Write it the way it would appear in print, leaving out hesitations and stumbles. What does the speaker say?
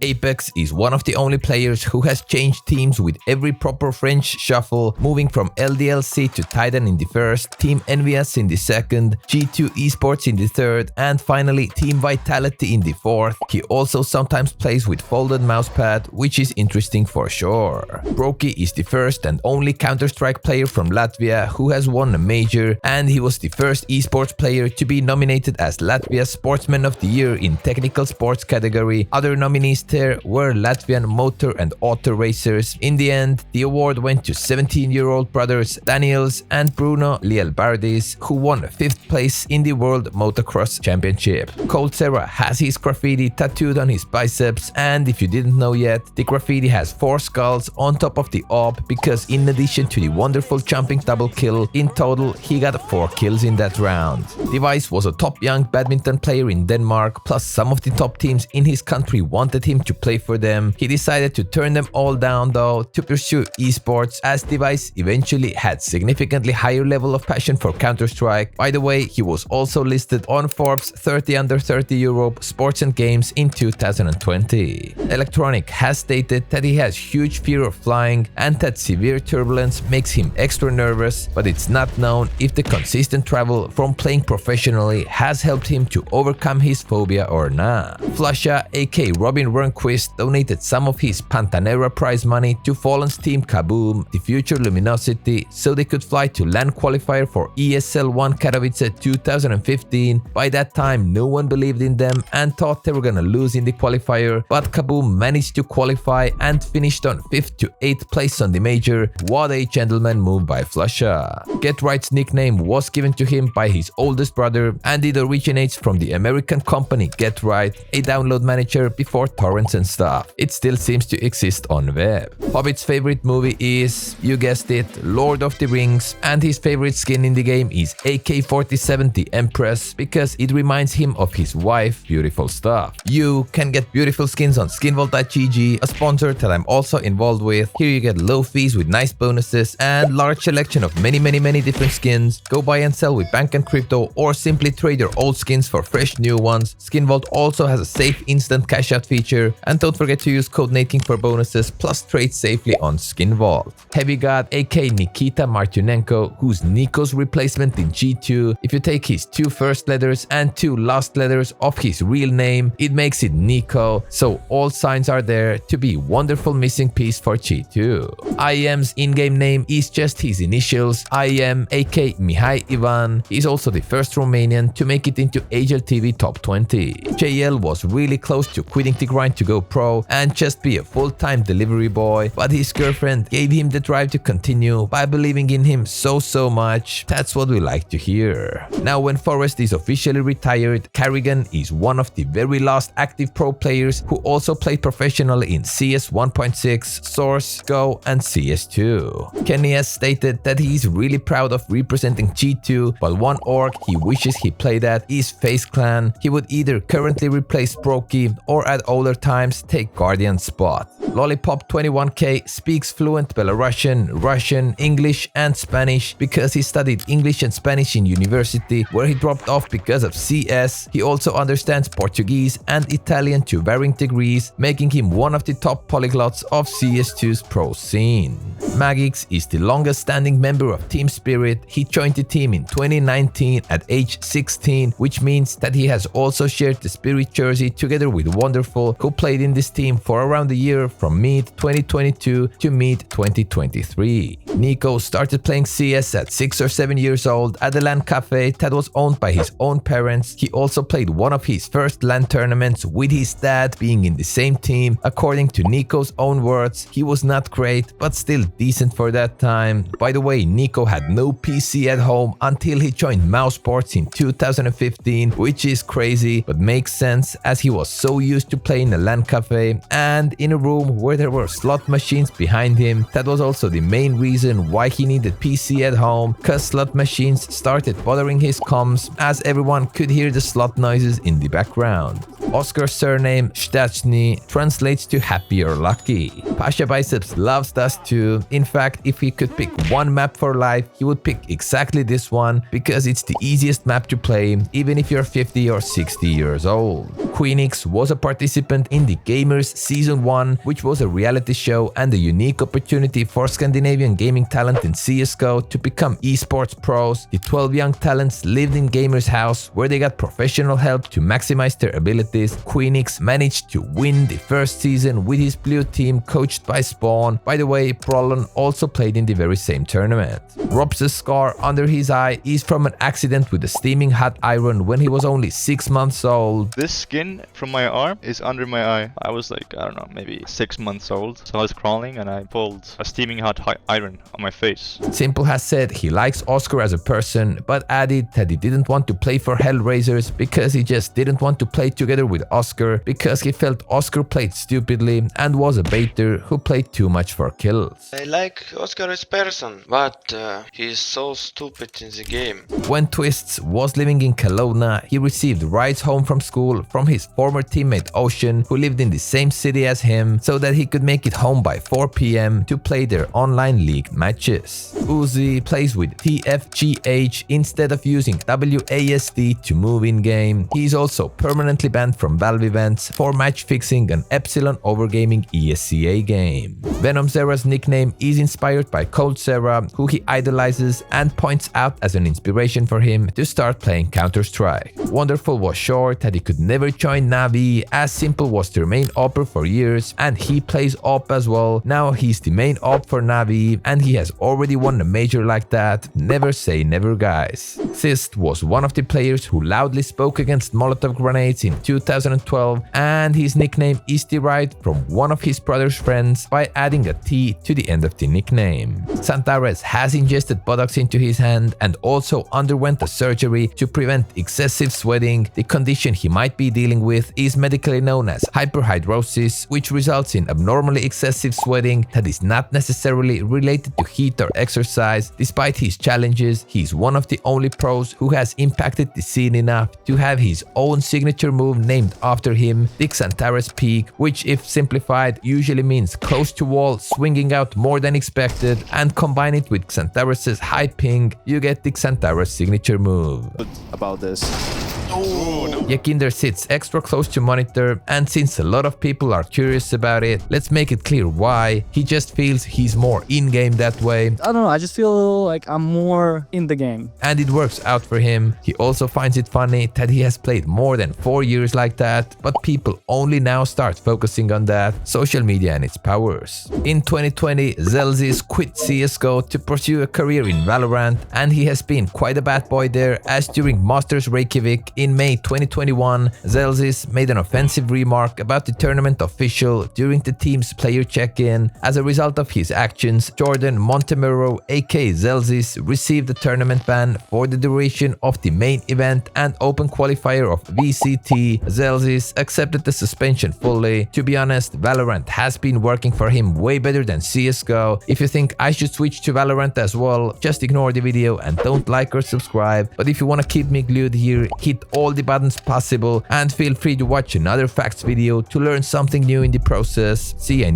Apex is one of the only players who has changed teams with every proper French shuffle, moving from LDLC to Titan in the first, Team Envious in the second, G2 Esports in the third, and finally Team Vitality in the fourth. He also sometimes plays with folded mousepad, which is interesting for sure. Broky is the first and only Counter-Strike player from Latvia who has won a major, and he was the first esports player to be nominated as Latvia's Sportsman of the Year in technical sports category. Other nominees there were Latvian motor and auto racers. In the end, the award went to 17-year-old brothers Daniels and Bruno Lielbardis, who won 5th place in the World Motocross Championship. Coldzera has his graffiti tattooed on his biceps, and if you didn't know yet, the graffiti has 4 skulls on top of the AWP because in addition to the wonderful jumping double kill, in total he got 4 kills in that round. Device was a top young badminton player in Denmark, plus some of the top teams in his country wanted him to play for them. He decided to turn them all down though to pursue esports, as Device eventually had significantly higher level of passion for Counter-Strike. By the way, he was also listed on Forbes 30 Under 30 Europe Sports and Games in 2020. Electronic has stated that he has huge fear of flying and that severe turbulence makes him extra nervous, but it's not known if the consistent travel from playing professionally has helped him to overcome his phobia or not. Flusha, aka Robin Rundqvist, donated some of his Pantanera prize money to Fallen's team Kaboom, the future Luminosity, so they could fly to LAN qualifier for ESL 1 Katowice 2015. By that time, no one believed in them and thought they were gonna lose in the qualifier, but Kaboom managed to qualify and finished on 5th to 8th place on the major. What a gentleman move by Flusha. Get Right's nickname was given to him by his oldest brother, and it originates from the American company Get Right, a download manager before torrents and stuff. It still seems to exist on web. Hobbit's favorite movie is, you guessed it, Lord of the Rings, and his favorite skin in the game is AK-47 the Empress because it reminds him of his wife. Beautiful stuff. You can get beautiful skins on skinvault.gg, a sponsor that I'm also involved with. Here you get low fees with nice bonuses and large selection of many different skins. Go buy and sell with bank and crypto, or simply trade your old skins for fresh new ones. Skinvault also has a safe instant cash out feature, and don't forget to use code NadeKing for bonuses, plus trade safely on Skinvault. Heavy God aka Nikita Martynenko, who's Nico's replacement in G2. If you take his 2 first letters and 2 last letters of his real name, it makes it Nico, so all signs are there to be wonderful missing piece for G2. IEM's in-game name is just his initials, IEM aka Mihai Ivan. He's also the first Romanian to make it into HLTV Top 20. JL was really close to quitting the grind to go pro and just be a full-time delivery boy, but his girlfriend gave him the drive to continue by believing in him so much. That's what we like to hear. Now when Forrest is officially retired, Carrigan is one of the very last active pro players who also played professionally in CS 1.6, Source, Go, and CS2. Kenny has stated that he is really proud of representing G2, but one org he wishes he played at is FaZe Clan. He would either currently replace Broky or at older times take Guardian's spot. Lollipop 21k speaks fluent Belarusian, Russian, English, and Spanish because he studied English and Spanish in university, where he dropped off because of CS. He also understands Portuguese and Italian to varying degrees, making him one of the top polyglots of CS2's pro scene. Magix is the longest standing member of Team Spirit. He joined the team in 2019 at age 16, which means that he has also shared the Spirit jersey together with Wonderful, who played in this team for around a year from mid-2022 to mid-2023. Nico started playing CS at 6 or 7 years old at a LAN cafe that was owned by his own parents. He also played one of his first LAN tournaments with his dad being in the same team. According to Nico's own words, he was not great, but still decent for that time. By the way, Nico had no PC at home until he joined Mousesports in 2015, which is crazy, but makes sense as he was so used to playing a LAN cafe and in a room where there were slot machines behind him. That was also the main reason why he needed PC at home, cause slot machines started bothering his comms as everyone could hear the slot noises in the background. Oscar's surname Stachny translates to happy or lucky. Pasha Biceps loves Dust 2. In fact, if he could pick one map for life, he would pick exactly this one because it's the easiest map to play, even if you're 50 or 60 years old. Queenix was a participant in the Gamers Season 1, which was a reality show and a unique opportunity for Scandinavian gaming talent in CSGO to become esports pros. The 12 young talents lived in Gamers' house where they got professional help to maximize their abilities. Queenix managed to win the first season with his blue team coached by Spawn. By the way, Prolon also played in the very same tournament. Rob's scar under his eye is from an accident with a steaming hot iron when he was only 6 months old. This skin from my arm is under my eye. I was like, I don't know, maybe 6 months old. So I was crawling and I pulled a steaming hot iron on my face. Simple has said he likes Oscar as a person, but added that he didn't want to play for Hellraisers because he just didn't want to play together with Oscar because he felt Oscar played stupidly and was a baiter who played too much for kills. I like Oscar as person, but he's so stupid in the game. When Twists was living in Kelowna, he received rides home from school from his former teammate Ocean, who lived in the same city as him, so that he could make it home by 4 PM to play their online league matches. Uzi plays with TFGH instead of using WASD to move in-game. He is also permanently banned from Valve events for match fixing an Epsilon Overgaming ESCA game. Venom Zera's nickname is inspired by Cold Zera, who he idolizes and points out as an inspiration for him to start playing Counter-Strike. Wonderful was sure that he could never join Navi, as Simple was their main opper for years and he plays op as well. Now he's the main op for Navi and he has already won a major like that. Never say never, guys. Sist was one of the players who loudly spoke against Molotov grenades in 2012, and his nickname is derived from one of his brother's friends by adding a T to the end of the nickname. Santares has ingested buttocks into his hand and also underwent a surgery to prevent excessive sweating. The condition he might be dealing with is medically known as hyperhidrosis, which results in abnormally excessive sweating that is not necessarily related to heat or exercise. Despite his challenges, he is one of the only pros who has impacted the scene enough to have his own signature move named after him, the Xantares Peak, which if simplified usually means close to wall, swinging out more than expected, and combine it with Xantares' high ping, you get the Xantares signature move. About this. Yakinder sits extra close to monitor, and since a lot of people are curious about it, let's make it clear why. He just feels he's more in-game that way. I don't know, I just feel like I'm more in the game. And it works out for him. He also finds it funny that he has played more than 4 years like that, but people only now start focusing on that, social media and its powers. In 2020, Zelzis quit CSGO to pursue a career in Valorant, and he has been quite a bad boy there, as during Masters Reykjavik in May 2021, Zelzis made an offensive remark about the tournament official during the team's player check-in. As a result of his actions, Jordan Montemuro aka Zelzis received a tournament ban for the duration of the main event and open qualifier of VCT. Zelzis accepted the suspension fully. To be honest, Valorant has been working for him way better than CSGO. If you think I should switch to Valorant as well, just ignore the video and don't like or subscribe. But if you want to keep me glued here, hit all the buttons possible and feel free to watch another facts video to learn something new in the process. See ya in the